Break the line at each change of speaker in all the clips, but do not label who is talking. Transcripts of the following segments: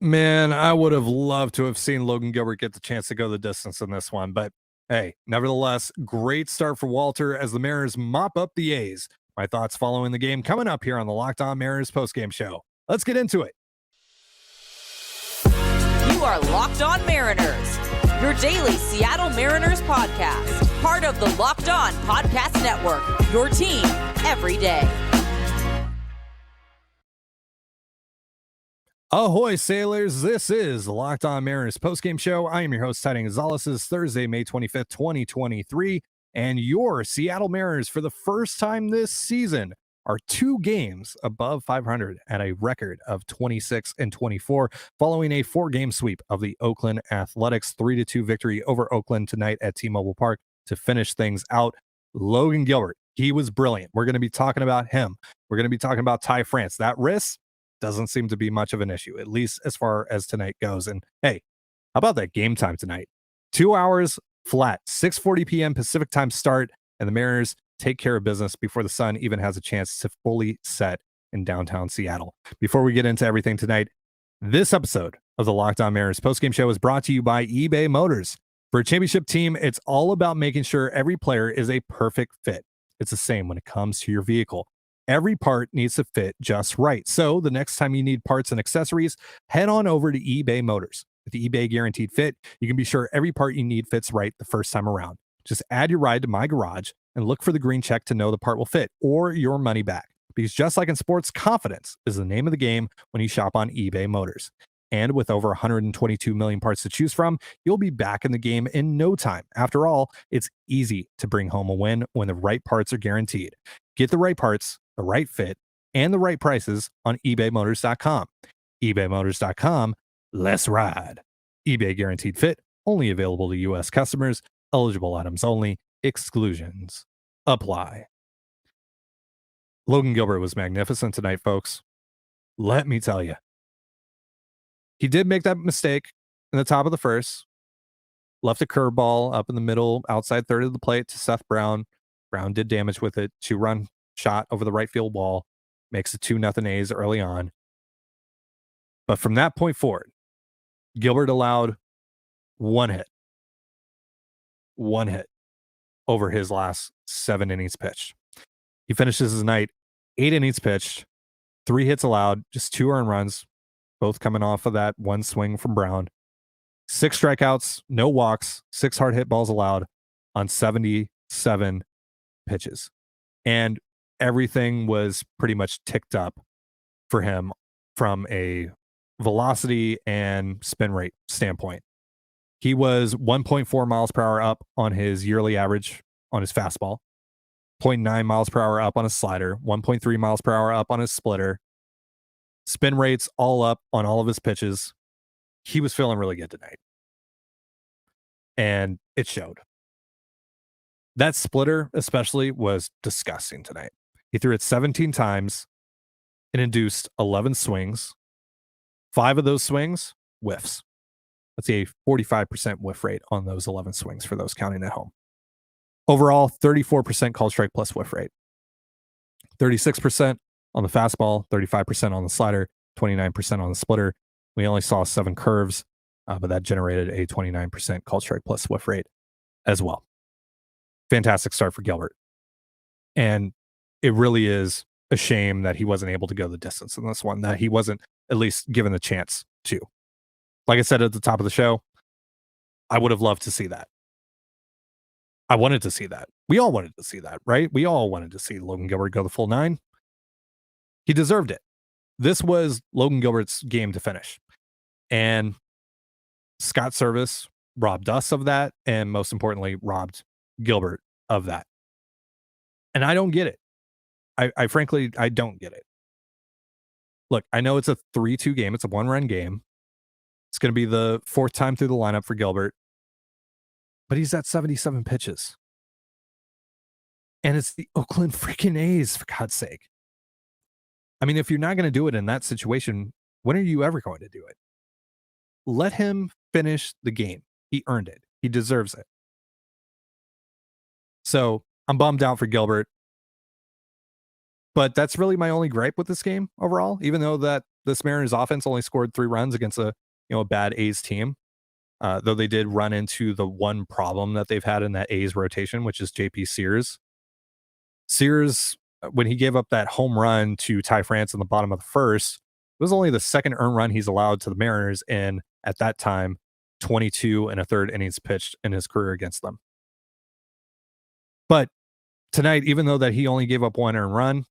Man, I would have loved to have seen Logan Gilbert get the chance to go the distance in this one, but hey, nevertheless, great start for Walter as the Mariners mop up the A's. My thoughts following the game coming up here on the Locked On Mariners postgame show. Let's get into it.
You are Locked On Mariners, your daily Seattle Mariners podcast, part of the Locked On Podcast Network, your team every day.
Ahoy, sailors. This is the Locked On Mariners postgame show. I am your host, Trident. This is Thursday, May 25th, 2023, and your Seattle Mariners, for the first time this season, are 2 games above 500 at a record of 26-24, following a 4-game sweep of the Oakland Athletics 3-2 victory over Oakland tonight at T-Mobile Park to finish things out. Logan Gilbert, he was brilliant. We're going to be talking about him. We're going to be talking about Ty France. That wrist doesn't seem to be much of an issue, at least as far as tonight goes. And hey, how about that game time tonight? 2 hours flat, 6:40 p.m. Pacific time start, and the Mariners take care of business before the sun even has a chance to fully set in downtown Seattle. Before we get into everything tonight, this episode of the Locked On Mariners postgame show is brought to you by eBay Motors. For a championship team, it's all about making sure every player is a perfect fit. It's the same when it comes to your vehicle. Every part needs to fit just right. So the next time you need parts and accessories, head on over to eBay Motors. With the eBay Guaranteed Fit, you can be sure every part you need fits right the first time around. Just add your ride to My Garage and look for the green check to know the part will fit or your money back. Because just like in sports, confidence is the name of the game when you shop on eBay Motors. And with over 122 million parts to choose from, you'll be back in the game in no time. After all, it's easy to bring home a win when the right parts are guaranteed. Get the right parts, the right fit, and the right prices on ebaymotors.com. ebaymotors.com, let's ride. eBay Guaranteed Fit, only available to U.S. customers, eligible items only, exclusions apply. Logan Gilbert was magnificent tonight, folks. Let me tell you. He did make that mistake in the top of the first, left a curveball up in the middle, outside third of the plate to Seth Brown. Brown did damage with it, 2-run shot over the right field wall, makes it 2-0 A's early on. But from that point forward, Gilbert allowed one hit over his last 7 innings pitched. He finishes his night 8 innings pitched, 3 hits allowed, just 2 earned runs, both coming off of that one swing from Brown. 6 strikeouts, no walks, 6 hard hit balls allowed on 77 pitches. And everything was pretty much ticked up for him from a velocity and spin rate standpoint. He was 1.4 miles per hour up on his yearly average on his fastball, 0.9 miles per hour up on his slider, 1.3 miles per hour up on his splitter, spin rates all up on all of his pitches. He was feeling really good tonight. And it showed. That splitter especially was disgusting tonight. He threw it 17 times and induced 11 swings. 5 of those swings, whiffs. That's a 45% whiff rate on those 11 swings for those counting at home. Overall, 34% called strike plus whiff rate. 36% on the fastball, 35% on the slider, 29% on the splitter. We only saw 7 curves, but that generated a 29% called strike plus whiff rate as well. Fantastic start for Gilbert. And it really is a shame that he wasn't able to go the distance in this one, that he wasn't at least given the chance to. Like I said at the top of the show, I would have loved to see that. I wanted to see that. We all wanted to see that, right? We all wanted to see Logan Gilbert go the full 9. He deserved it. This was Logan Gilbert's game to finish. And Scott Service robbed us of that, and most importantly, robbed Gilbert of that. And I don't get it. I frankly, I don't get it. Look, I know it's a 3-2 game. It's a 1-run game. It's going to be the 4th time through the lineup for Gilbert. But he's at 77 pitches. And it's the Oakland freaking A's, for God's sake. I mean, if you're not going to do it in that situation, when are you ever going to do it? Let him finish the game. He earned it. He deserves it. So I'm bummed out for Gilbert. But that's really my only gripe with this game overall, even though that this Mariners offense only scored 3 runs against a bad A's team. Though they did run into the one problem that they've had in that A's rotation, which is JP Sears. Sears, when he gave up that home run to Ty France in the bottom of the first, it was only the second earned run he's allowed to the Mariners in, at that time, 22 and a third innings pitched in his career against them. But tonight, even though that he only gave up 1 earned run,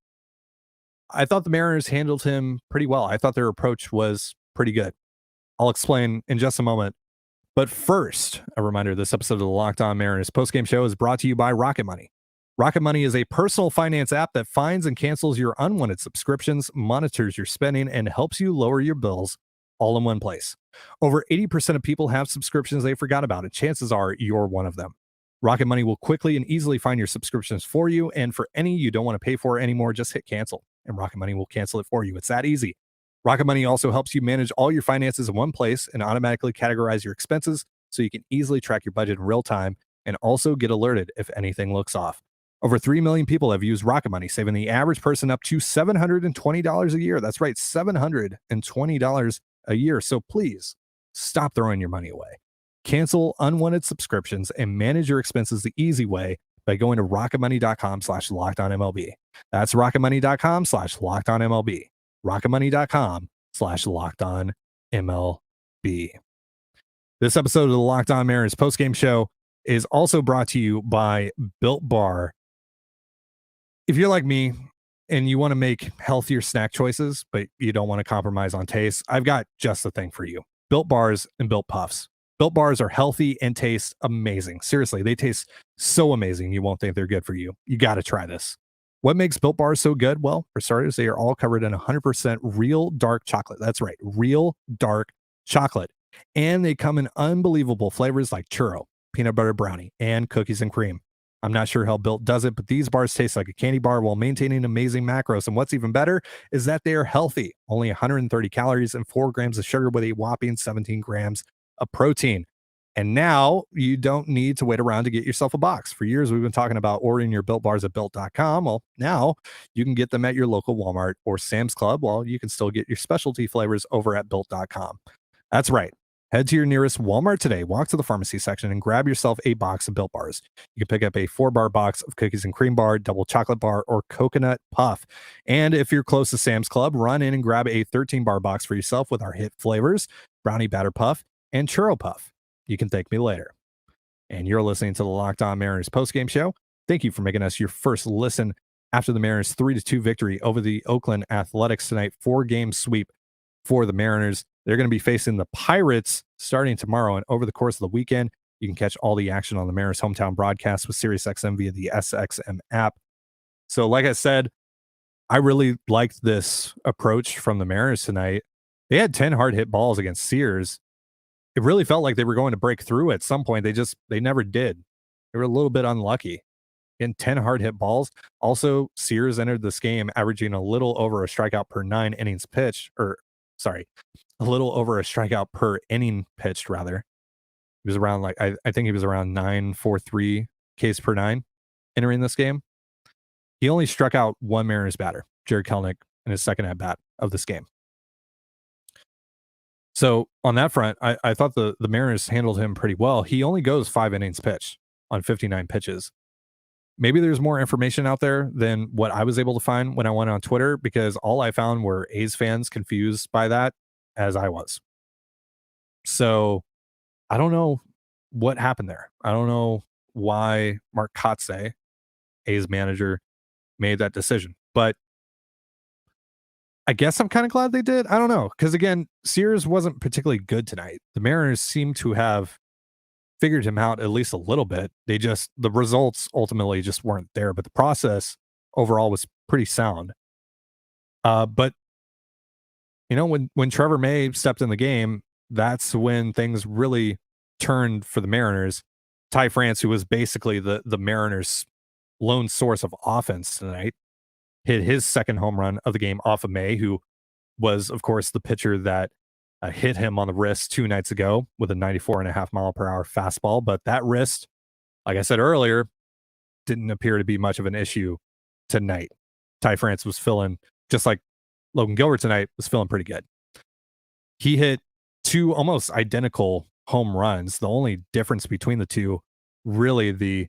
I thought the Mariners handled him pretty well. I thought their approach was pretty good. I'll explain in just a moment. But first, a reminder, this episode of the Locked On Mariners postgame show is brought to you by Rocket Money. Rocket Money is a personal finance app that finds and cancels your unwanted subscriptions, monitors your spending, and helps you lower your bills all in one place. Over 80% of people have subscriptions they forgot about, and chances are you're one of them. Rocket Money will quickly and easily find your subscriptions for you, and for any you don't want to pay for anymore, just hit cancel, and Rocket Money will cancel it for you. It's that easy. Rocket Money also helps you manage all your finances in one place and automatically categorize your expenses so you can easily track your budget in real time and also get alerted if anything looks off. Over 3 million people have used Rocket Money, saving the average person up to $720 a year. That's right, $720 a year. So please stop throwing your money away. Cancel unwanted subscriptions and manage your expenses the easy way by going to rocketmoney.com/lockedonmlb. That's rocketmoney.com/lockedonmlb. rocketmoney.com/lockedonmlb. This episode of the Locked On Mariners postgame show is also brought to you by Built Bar. If you're like me and you want to make healthier snack choices, but you don't want to compromise on taste, I've got just the thing for you. Built Bars and Built Puffs. Built Bars are healthy and taste amazing. Seriously, they taste so amazing you won't think they're good for you. You got to try this. What makes Built Bars so good? Well, for starters, they are all covered in 100% real dark chocolate. That's right, real dark chocolate. And they come in unbelievable flavors like churro, peanut butter brownie, and cookies and cream. I'm not sure how Built does it, but these bars taste like a candy bar while maintaining amazing macros. And what's even better is that they are healthy. Only 130 calories and 4 grams of sugar with a whopping 17 grams of protein. And now you don't need to wait around to get yourself a box. For years, we've been talking about ordering your Built Bars at Built.com. Well, now you can get them at your local Walmart or Sam's Club, while you can still get your specialty flavors over at Built.com. That's right. Head to your nearest Walmart today, walk to the pharmacy section, and grab yourself a box of Built Bars. You can pick up a 4-bar box of cookies and cream bar, double chocolate bar, or coconut puff. And if you're close to Sam's Club, run in and grab a 13-bar box for yourself with our hit flavors, brownie batter puff, and churro puff. You can thank me later. And you're listening to the Locked On Mariners postgame show. Thank you for making us your first listen after the Mariners' 3-2 victory over the Oakland Athletics tonight. 4-game sweep for the Mariners. They're going to be facing the Pirates starting tomorrow, and over the course of the weekend, you can catch all the action on the Mariners hometown broadcast with SiriusXM via the SXM app. So like I said, I really liked this approach from the Mariners tonight. They had 10 hard hit balls against Sears. It really felt like they were going to break through at some point. They never did. They were a little bit unlucky. In 10 hard hit balls. Also, Sears entered this game averaging a little over a strikeout per 9 innings pitched, a little over a strikeout per inning pitched, rather. He was around I think he was around 9.43 Ks per 9 entering this game. He only struck out one Mariners batter, Jared Kelenic, in his second at bat of this game. So on that front, I thought the Mariners handled him pretty well. He only goes 5 innings pitched on 59 pitches. Maybe there's more information out there than what I was able to find when I went on Twitter, because all I found were A's fans confused by that, as I was. So I don't know what happened there. I don't know why Mark Kotsay, A's manager, made that decision. But I guess I'm kind of glad they did. I don't know. Because again, Sears wasn't particularly good tonight. The Mariners seem to have figured him out at least a little bit. The results ultimately just weren't there, but the process overall was pretty sound. But when Trevor May stepped in the game, that's when things really turned for the Mariners. Ty France, who was basically the Mariners' lone source of offense tonight, hit his second home run of the game off of May, who was, of course, the pitcher that hit him on the wrist 2 nights ago with a 94.5 mile per hour fastball. But that wrist, like I said earlier, didn't appear to be much of an issue tonight. Ty France was feeling, just like Logan Gilbert tonight, was feeling pretty good. He hit 2 almost identical home runs. The only difference between the two, really the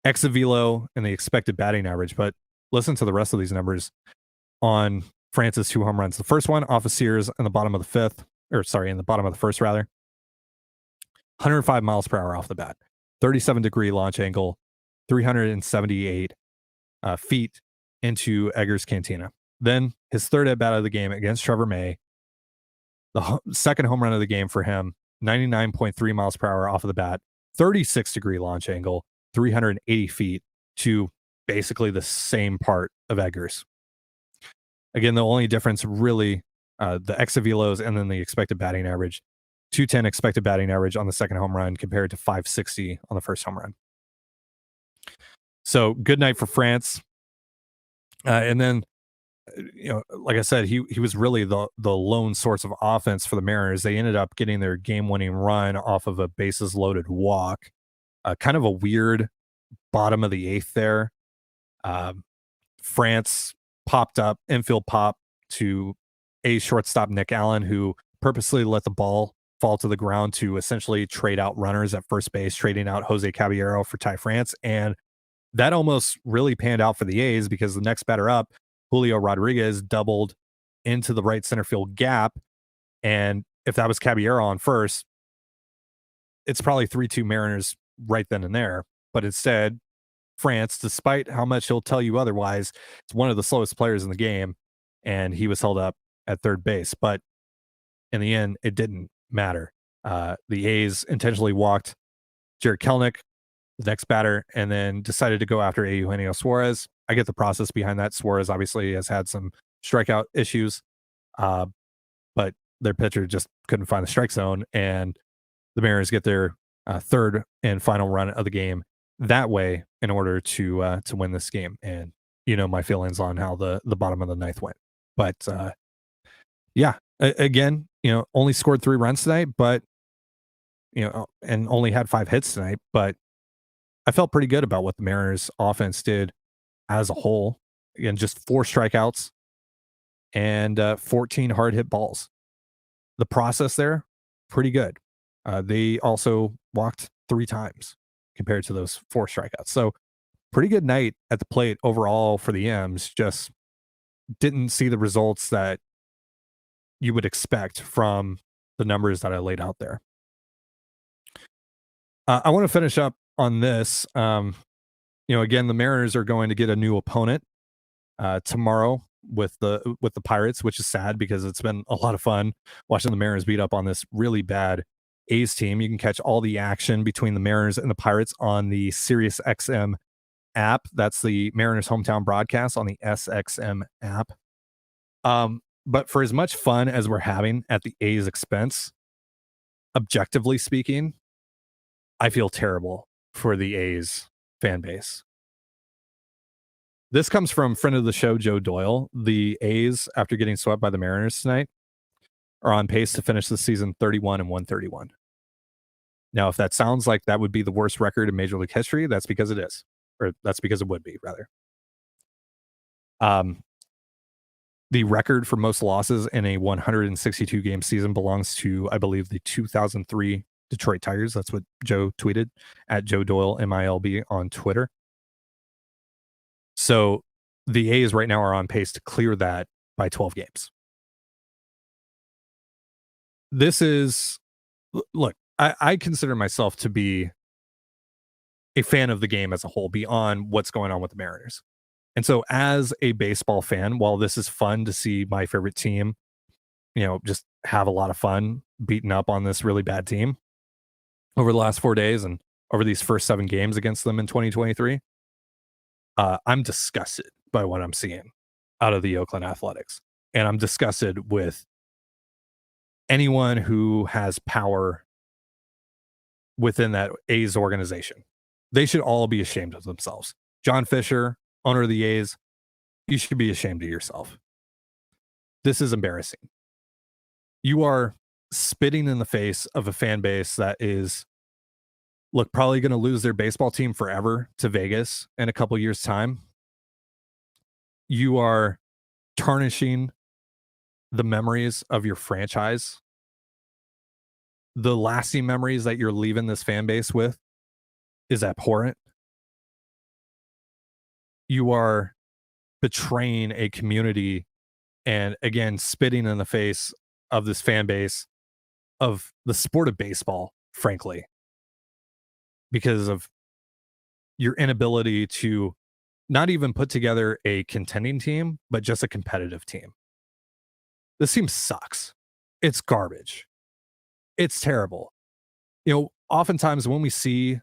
exit velo and the expected batting average. But listen to the rest of these numbers on France's 2 home runs. The first one off of Sears in the bottom of the in the bottom of the first, rather. 105 miles per hour off the bat, 37-degree launch angle, 378 feet into Eggers Cantina. Then his third at bat of the game against Trevor May, the second home run of the game for him, 99.3 miles per hour off of the bat, 36-degree launch angle, 380 feet to basically the same part of Eggers. Again, the only difference really, the exit velos and then the expected batting average. 210 expected batting average on the second home run compared to 560 on the first home run. So good night for France. And then, like I said, he was really the lone source of offense for the Mariners. They ended up getting their game-winning run off of a bases-loaded walk. Kind of a weird bottom of the eighth there. France popped up, infield pop to a shortstop, Nick Allen, who purposely let the ball fall to the ground to essentially trade out runners at first base, trading out Jose Caballero for Ty France. And that almost really panned out for the A's because the next batter up, Julio Rodriguez, doubled into the right center field gap. And if that was Caballero on first, it's probably 3-2 Mariners right then and there. But instead, France, despite how much he'll tell you otherwise, it's one of the slowest players in the game, and he was held up at third base. But in the end, it didn't matter. The A's intentionally walked Jared Kelenic, the next batter, and then decided to go after Eugenio Suarez. I get the process behind that. Suarez obviously has had some strikeout issues, but their pitcher just couldn't find the strike zone, and the Mariners get their third and final run of the game that way in order to win this game. And my feelings on how the bottom of the ninth went. But yeah, again, only scored 3 runs tonight, but and only had 5 hits tonight. But I felt pretty good about what the Mariners offense did as a whole. Again, just 4 strikeouts and 14 hard hit balls. The process there, pretty good. They also walked 3 times compared to those 4 strikeouts. So pretty good night at the plate overall for the M's. Just didn't see the results that you would expect from the numbers that I laid out there. I want to finish up on this. Again, the Mariners are going to get a new opponent tomorrow with the Pirates, which is sad because it's been a lot of fun watching the Mariners beat up on this really bad A's team. You can catch all the action between the Mariners and the Pirates on the SiriusXM app. That's the Mariners hometown broadcast on the SXM app. But for as much fun as we're having at the A's expense, objectively speaking, I feel terrible for the A's fan base. This comes from friend of the show, Joe Doyle. The A's, after getting swept by the Mariners tonight, are on pace to finish the season 31-131. Now, if that sounds like that would be the worst record in Major League history, that's because it is. Or that's because it would be, rather. The record for most losses in a 162-game season belongs to, I believe, the 2003 Detroit Tigers. That's what Joe tweeted at Joe Doyle MILB on Twitter. So the A's right now are on pace to clear that by 12 games. This is, look, I consider myself to be a fan of the game as a whole beyond what's going on with the Mariners. And so as a baseball fan, while this is fun to see my favorite team, just have a lot of fun beating up on this really bad team over the last 4 days and over these first 7 games against them in 2023, I'm disgusted by what I'm seeing out of the Oakland Athletics. And I'm disgusted with anyone who has power within that A's organization. They should all be ashamed of themselves. John Fisher, owner of the A's, you should be ashamed of yourself. This is embarrassing. You are spitting in the face of a fan base that is, probably going to lose their baseball team forever to Vegas in a couple years' time. you are tarnishing the memories of your franchise. The lasting memories that you're leaving this fan base with is abhorrent. You are betraying a community and again spitting in the face of this fan base of the sport of baseball, frankly, because of your inability to not even put together a contending team, but just a competitive team. This team sucks. It's garbage. It's terrible. Oftentimes when we see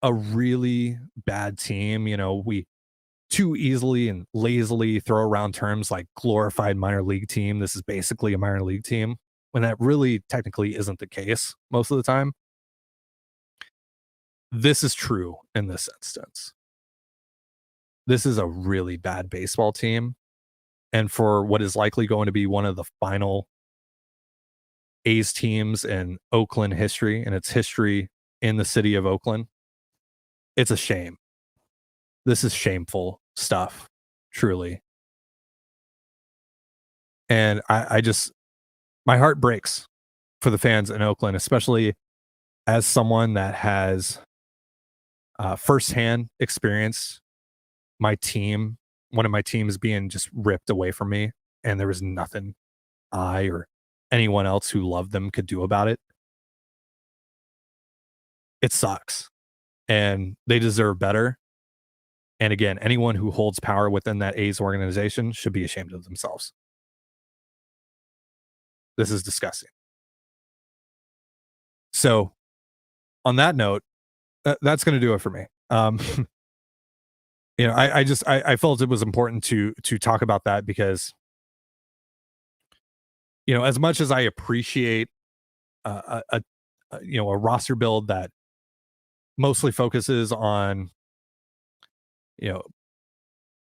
a really bad team, we too easily and lazily throw around terms like glorified minor league team. This is basically a minor league team when that really technically isn't the case most of the time. This is true in this instance. This is a really bad baseball team. And for what is likely going to be one of the final A's teams in Oakland history and its history in the city of Oakland, it's a shame. This is shameful stuff, truly. And I just, my heart breaks for the fans in Oakland, especially as someone that has firsthand experienced one of my teams being just ripped away from me, and there was nothing I or anyone else who loved them could do about it. It sucks, and they deserve better. And again, anyone who holds power within that A's organization should be ashamed of themselves. This is disgusting. So, on that note, that's going to do it for me. I felt it was important to talk about that because, as much as I appreciate a roster build that mostly focuses on,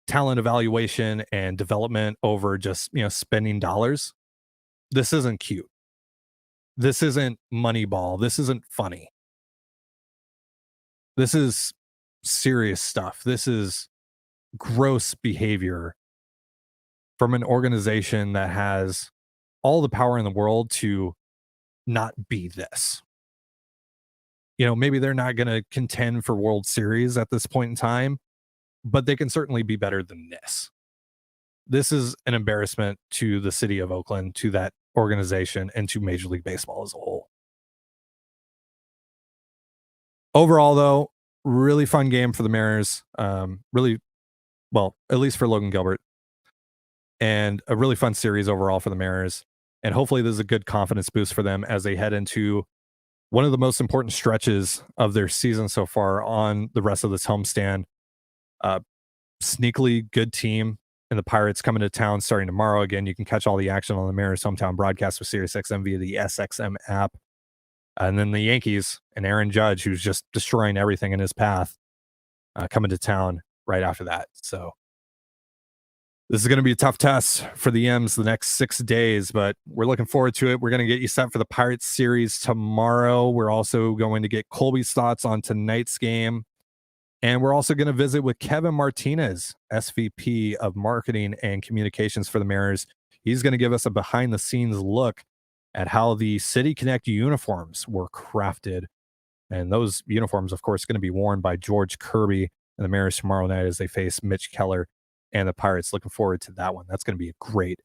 talent evaluation and development over just, spending dollars, this isn't cute. This isn't Moneyball. This isn't funny. This is serious stuff. This is gross behavior from an organization that has all the power in the world to not be this. Maybe they're not going to contend for World Series at this point in time, but they can certainly be better than this. This is an embarrassment to the city of Oakland, to that organization, and to Major League Baseball as a whole. Overall, though, really fun game for the Mariners. Well, at least for Logan Gilbert. And a really fun series overall for the Mariners. And hopefully this is a good confidence boost for them as they head into one of the most important stretches of their season so far on the rest of this homestand. Sneakily good team, and the Pirates coming to town starting tomorrow. Again, you can catch all the action on the Mariners hometown broadcast with SiriusXM via the SXM app. And then the Yankees and Aaron Judge, who's just destroying everything in his path, coming to town right after that. So this is going to be a tough test for the M's the next 6 days, but we're looking forward to it. We're going to get you set for the Pirates series tomorrow. We're also going to get Colby's thoughts on tonight's game. And we're also going to visit with Kevin Martinez, SVP of Marketing and Communications for the Mariners. He's going to give us a behind-the-scenes look at how the City Connect uniforms were crafted. And those uniforms, of course, going to be worn by George Kirby and the Mariners tomorrow night as they face Mitch Keller and the Pirates. Looking forward to that one. That's going to be a great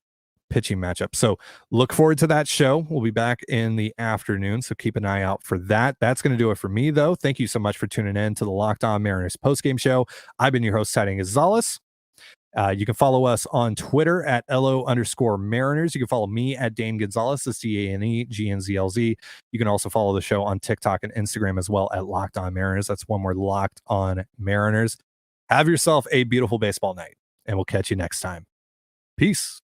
pitching matchup. So look forward to that show. We'll be back in the afternoon, so keep an eye out for that. That's going to do it for me, though. Thank you so much for tuning in to the Locked On Mariners postgame show. I've been your host, Trident Gonzalez. You can follow us on Twitter at LO_Mariners. You can follow me at Dane Gonzalez, the CANEGNZLZ. You can also follow the show on TikTok and Instagram as well at Locked On Mariners. That's one word, Locked On Mariners. Have yourself a beautiful baseball night, and we'll catch you next time. Peace.